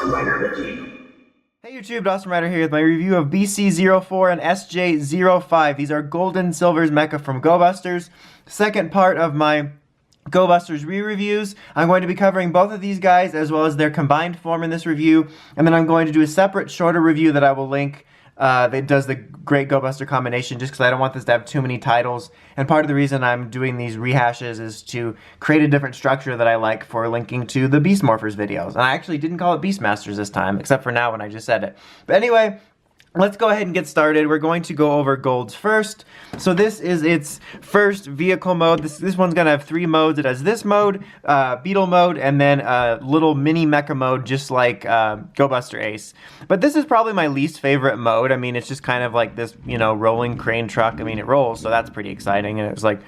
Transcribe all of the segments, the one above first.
Hey YouTube, Dawson Rider here with my review of BC-04 and SJ-05. These are Gold and Silver's mecha from Go-busters. Second part of my Go-busters re-reviews. I'm going to be covering both of these guys as well as their combined form in this review. And then I'm going to do a separate, shorter review that I will link that does the great Go-buster combination just because I don't want this to have too many titles. And part of the reason I'm doing these rehashes is to create a different structure that I like for linking to the Beast Morphers videos. And I actually didn't call it Beastmasters this time, except for now when I just said it. But anyway, let's go ahead and get started. We're going to go over Gold's first. So this is its first vehicle mode. This one's going to have 3 modes. It has this mode, Beetle Mode, and then a little mini mecha mode just like Go-buster Ace. But this is probably my least favorite mode. I mean, it's just kind of like this, you know, rolling crane truck. I mean, it rolls, so that's pretty exciting. And it was like,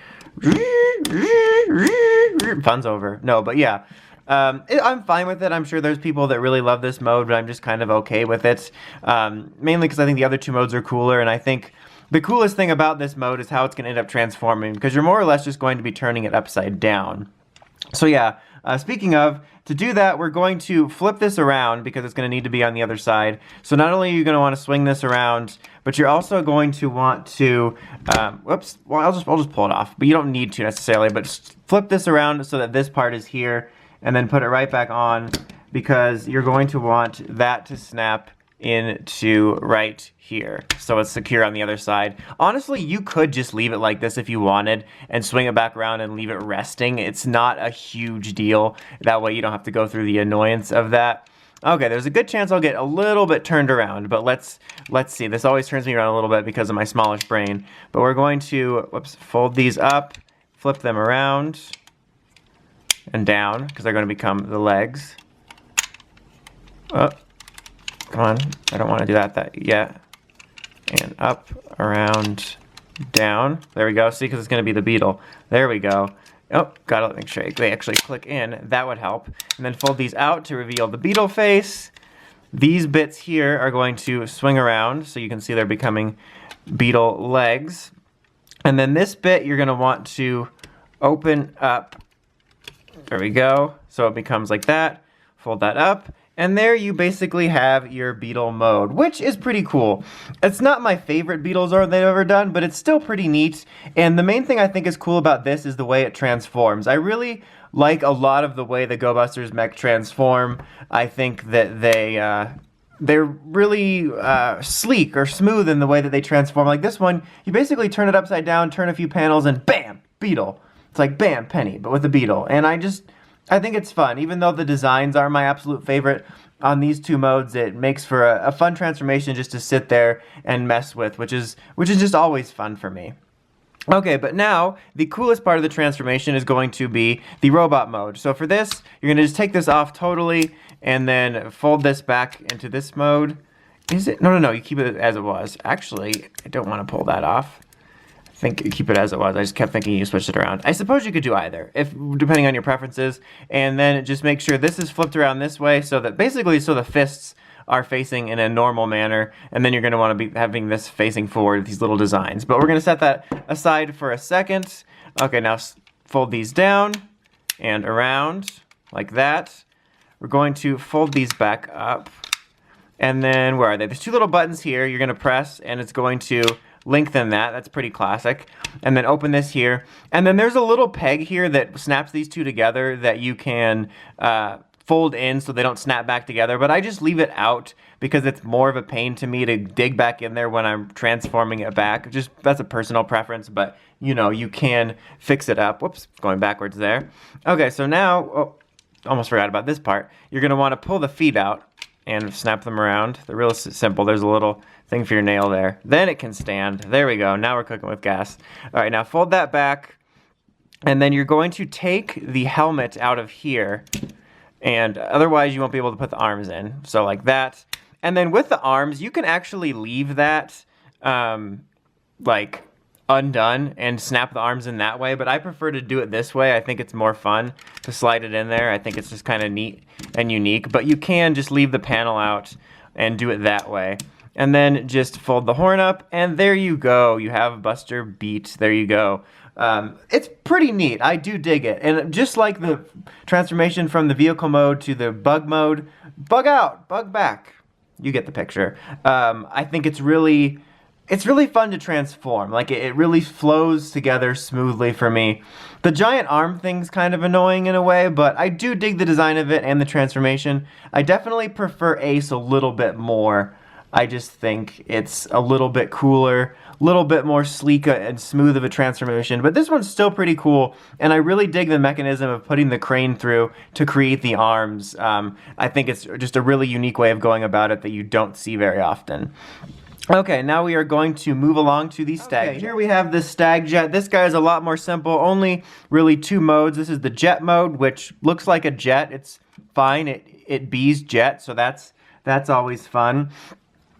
fun's over. No, but yeah. I'm fine with it. I'm sure there's people that really love this mode, but I'm just kind of okay with it. Mainly because I think the other 2 modes are cooler, and I think the coolest thing about this mode is how it's going to end up transforming, because you're more or less just going to be turning it upside down. So yeah, speaking of, to do that, we're going to flip this around because it's going to need to be on the other side. So not only are you going to want to swing this around, but you're also going to want to, whoops, well, I'll just pull it off, but you don't need to necessarily, but just flip this around so that this part is here, and then put it right back on, because you're going to want that to snap into right here, so it's secure on the other side. Honestly, you could just leave it like this if you wanted, and swing it back around and leave it resting. It's not a huge deal. That way you don't have to go through the annoyance of that. Okay, there's a good chance I'll get a little bit turned around, but let's see. This always turns me around a little bit because of my smallish brain. But we're going to, whoops, fold these up, flip them around, and down, because they're going to become the legs. Oh, come on. I don't want to do that yet. And up, around, down. There we go. See, because it's going to be the beetle. There we go. Oh, gotta make sure they actually click in. That would help. And then fold these out to reveal the beetle face. These bits here are going to swing around, so you can see they're becoming beetle legs. And then this bit you're going to want to open up. There we go. So it becomes like that. Fold that up. And there you basically have your Beetle Mode, which is pretty cool. It's not my favorite Beetlezord they've ever done, but it's still pretty neat. And the main thing I think is cool about this is the way it transforms. I really like a lot of the way the Go-busters mech transform. I think that they're really sleek or smooth in the way that they transform. Like this one, you basically turn it upside down, turn a few panels, and bam, Beetle. It's like bam, Penny, but with a beetle. And I think it's fun. Even though the designs are my absolute favorite on these 2 modes, it makes for a fun transformation just to sit there and mess with, which is just always fun for me. Okay, but now the coolest part of the transformation is going to be the robot mode. So for this, you're going to just take this off totally and then fold this back into this mode. Is it? No, you keep it as it was. Actually, I don't want to pull that off. Keep it as it was. I just kept thinking you switched it around. I suppose you could do either, depending on your preferences. And then just make sure this is flipped around this way, so that basically the fists are facing in a normal manner, and then you're going to want to be having this facing forward, these little designs. But we're going to set that aside for a second. Okay, now fold these down and around like that. We're going to fold these back up. And then, where are they? There's 2 little buttons here you're going to press, and it's going to lengthen that. That's pretty classic. And then open this here. And then there's a little peg here that snaps these 2 together that you can fold in so they don't snap back together. But I just leave it out because it's more of a pain to me to dig back in there when I'm transforming it back. That's a personal preference, but you know, you can fix it up. Whoops, going backwards there. Okay, so now, oh, almost forgot about this part. You're going to want to pull the feet out and snap them around. They're real simple. There's a little thing for your nail there. Then it can stand. There we go. Now we're cooking with gas. All right, now fold that back. And then you're going to take the helmet out of here. And otherwise you won't be able to put the arms in. So like that. And then with the arms, you can actually leave that like undone and snap the arms in that way. But I prefer to do it this way. I think it's more fun to slide it in there. I think it's just kind of neat and unique. But you can just leave the panel out and do it that way. And then just fold the horn up, and there you go. You have Buster Beet. There you go. It's pretty neat. I do dig it. And just like the transformation from the vehicle mode to the bug mode, bug out, bug back. You get the picture. I think it's really fun to transform. Like, it really flows together smoothly for me. The giant arm thing's kind of annoying in a way, but I do dig the design of it and the transformation. I definitely prefer Ace a little bit more. I just think it's a little bit cooler, a little bit more sleek and smooth of a transformation. But this one's still pretty cool, and I really dig the mechanism of putting the crane through to create the arms. I think it's just a really unique way of going about it that you don't see very often. Okay, now we are going to move along to the Stag Jet. Here we have the Stag Jet. This guy is a lot more simple, only really 2 modes. This is the Jet mode, which looks like a jet. It's fine. It bees jet, so that's always fun.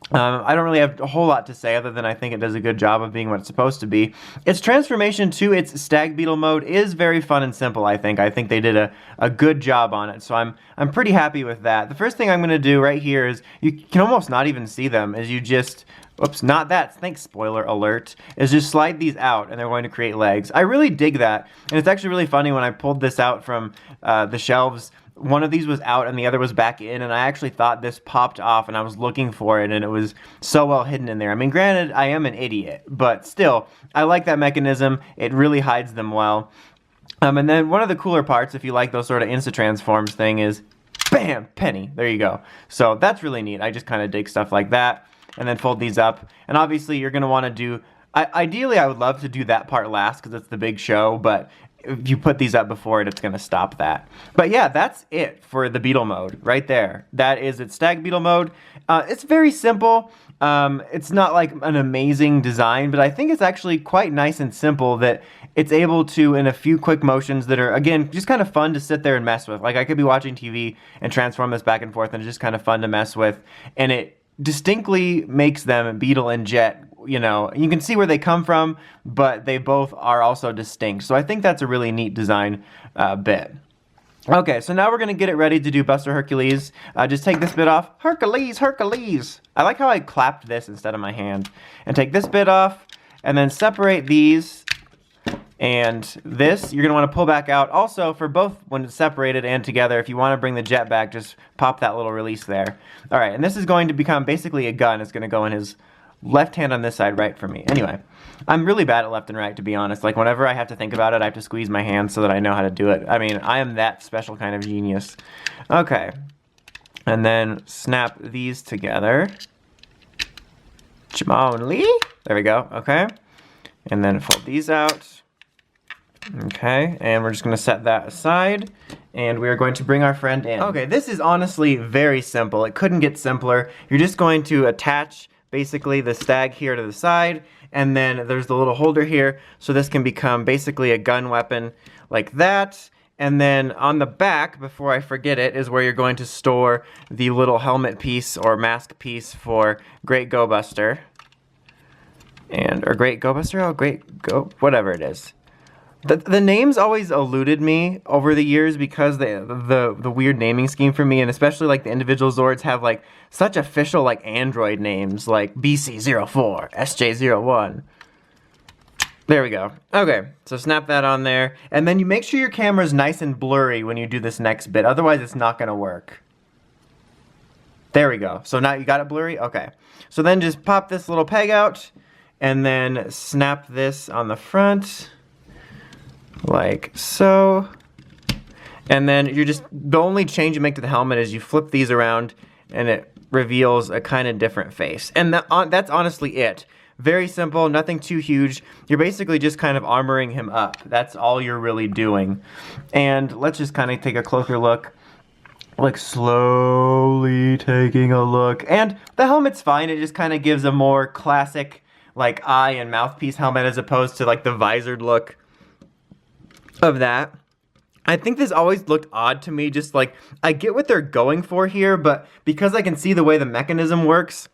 I don't really have a whole lot to say other than I think it does a good job of being what it's supposed to be. Its transformation to its Stag Beetle mode is very fun and simple, I think. I think they did a good job on it, so I'm pretty happy with that. The first thing I'm going to do right here is, you can almost not even see them, is you just, oops, not that, thanks, spoiler alert, is just slide these out and they're going to create legs. I really dig that, and it's actually really funny when I pulled this out from the shelves. One of these was out and the other was back in, and I actually thought this popped off and I was looking for it and it was so well hidden in there. I mean, granted, I am an idiot, but still, I like that mechanism. It really hides them well. And then one of the cooler parts, if you like those sort of insta-transforms thing, is bam, penny. There you go. So that's really neat. I just kind of dig stuff like that. And then fold these up. And obviously, you're going to want to do... ideally, I would love to do that part last because it's the big show, but if you put these up before it, it's going to stop that. But yeah, that's it for the Beetle mode right there. That is its Stag Beetle mode. It's very simple. It's not like an amazing design, but I think it's actually quite nice and simple that it's able to, in a few quick motions that are, again, just kind of fun to sit there and mess with. Like, I could be watching TV and transform this back and forth, and it's just kind of fun to mess with. And it distinctly makes them Beetle and Jet. You know, you can see where they come from, but they both are also distinct. So I think that's a really neat design bit. Okay, so now we're going to get it ready to do Buster Hercules. Just take this bit off. Hercules, Hercules. I like how I clapped this instead of my hand. And take this bit off, and then separate these. And this, you're going to want to pull back out. Also, for both when it's separated and together, if you want to bring the jet back, just pop that little release there. All right, and this is going to become basically a gun. It's going to go in his left hand on this side, right for me. Anyway, I'm really bad at left and right, to be honest. Like, whenever I have to think about it, I have to squeeze my hand so that I know how to do it. I mean, I am that special kind of genius. Okay. And then snap these together. Chimon-lee. There we go. Okay. And then fold these out. Okay. And we're just going to set that aside. And we are going to bring our friend in. Okay, this is honestly very simple. It couldn't get simpler. You're just going to attach basically the stag here to the side, and then there's the little holder here, so this can become basically a gun weapon like that. And then on the back, before I forget it, is where you're going to store the little helmet piece or mask piece for Great Go-buster. Or Great Go-buster-oh, Great Go, whatever it is. The names always eluded me over the years because the weird naming scheme for me, and especially like the individual Zords have like such official like Android names like BC-04, SJ-01. There we go. Okay, so snap that on there, and then you make sure your camera's nice and blurry when you do this next bit, otherwise it's not gonna work. There we go. So now you got it blurry? Okay. So then just pop this little peg out, and then snap this on the front. Like so. And then you're just, the only change you make to the helmet is you flip these around and it reveals a kind of different face. And that's honestly it. Very simple, nothing too huge. You're basically just kind of armoring him up. That's all you're really doing. And let's just kind of take a closer look. Like slowly taking a look. And the helmet's fine, it just kind of gives a more classic like eye and mouthpiece helmet as opposed to like the visored look of that. I think this always looked odd to me, just like, I get what they're going for here, but because I can see the way the mechanism works,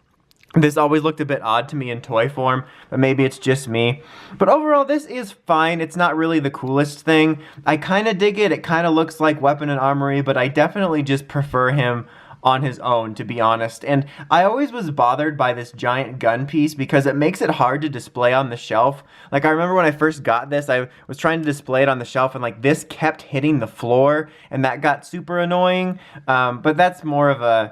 this always looked a bit odd to me in toy form, but maybe it's just me. But overall, this is fine. It's not really the coolest thing. I kind of dig it. It kind of looks like Weapon and Armory, but I definitely just prefer him on his own, to be honest. And I always was bothered by this giant gun piece because it makes it hard to display on the shelf. Like, I remember when I first got this, I was trying to display it on the shelf, and like this kept hitting the floor, and that got super annoying. But that's more of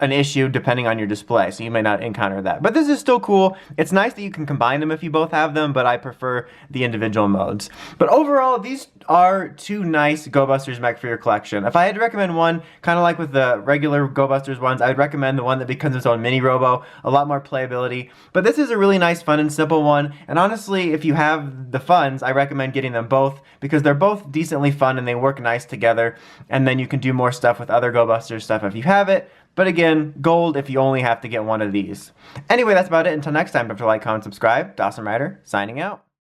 an issue depending on your display, so you may not encounter that. But this is still cool. It's nice that you can combine them if you both have them, but I prefer the individual modes. But overall, these are two nice Go-busters mech for your collection. If I had to recommend one, kind of like with the regular Go-busters ones, I would recommend the one that becomes its own mini robo, a lot more playability. But this is a really nice, fun, and simple one, and honestly, if you have the funds, I recommend getting them both, because they're both decently fun and they work nice together, and then you can do more stuff with other Go-busters stuff if you have it. But again, gold if you only have to get one of these. Anyway, that's about it. Until next time, don't forget to like, comment, subscribe. Dawson Rider, signing out.